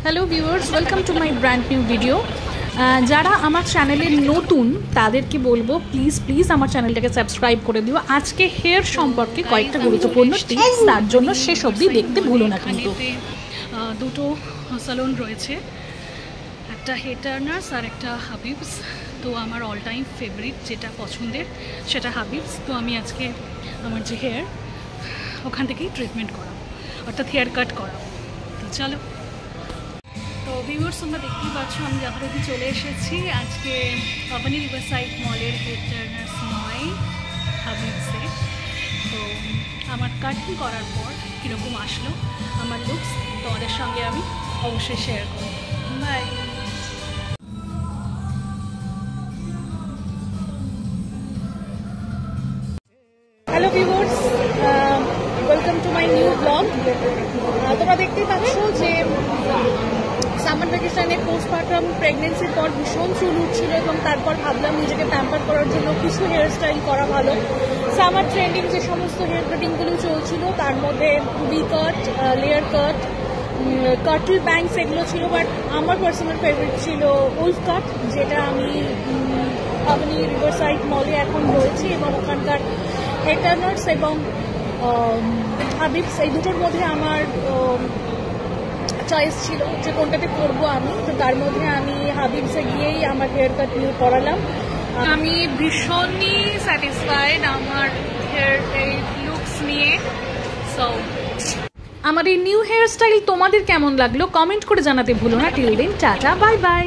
Hello viewers, welcome to my brand new video. যারা আমার চ্যানেলে নতুন তাদেরকে বলবো প্লিজ আমার চ্যানেলটাকে সাবস্ক্রাইব করে দিও। আজকে হেয়ার সম্পর্কে কয়েকটা গুরুত্বপূর্ণ টিপস, তার জন্য শেষ অবধি দেখতে ভুলো না। কিন্তু দুটো স্যালুন রয়েছে, একটা হেয়ার টার্নার্স আর একটা হাবিবস। তো আমার অল টাইম ফেভারিট যেটা পছন্দের সেটা হাবিবস। তো আমি আজকে আমার যে হেয়ার ওখান থেকেই ট্রিটমেন্ট করাবো, অর্থাৎ হেয়ার কাট করাবো। তো চলো। তো ভিউয়ার্স, তোমরা দেখতেই পাচ্ছ আমি যথারীতি চলে এসেছি আজকে পাবনি রিভারসাইড মলের হেয়ার টার্নার্স নয়, হাবিবসে। তো আমার কাটিং করার পর কীরকম আসলো আমার লুকস তোমাদের সঙ্গে আমি অবশ্যই শেয়ার করব। Bye. Hello viewers, welcome to my new blog. তোমরা দেখতেই পাচ্ছ যে সামার ভ্যাকেশনে পোস্টপার্টাম প্রেগনেন্সির পর ভীষণ চুল উঠছিল এবং তারপর ভাবলাম নিজেকে প্যাম্পার করার জন্য কিছু হেয়ার স্টাইল করা ভালো। সামার ট্রেন্ডিং যে সমস্ত হেয়ার কাটিংগুলো চলছিল তার মধ্যে ভি কাট, লেয়ার কাট, কাটল ব্যাংকস এগুলো ছিল, বাট আমার পার্সোনাল ফেভারিট ছিল উলফ কাট, যেটা আমি পাবনি রিভারসাইড মলে এখন রয়েছি এবং ওখানকার হেয়ার টার্নার্স এবং হাবিবস এই দুটোর মধ্যে আমার চয়েস ছিল যে কোনটাতে করবো আমি। তো তার মধ্যে আমি হাবিবসে গিয়েই আমার হেয়ার কাট নিয়ে করালাম। আমি ভীষণই স্যাটিসফাইড আমার হেয়ার এই লুকস নিয়ে। সো আমার এই নিউ হেয়ার স্টাইল তোমাদের কেমন লাগলো কমেন্ট করে জানাতে ভুলো না। Till then tata, bye by.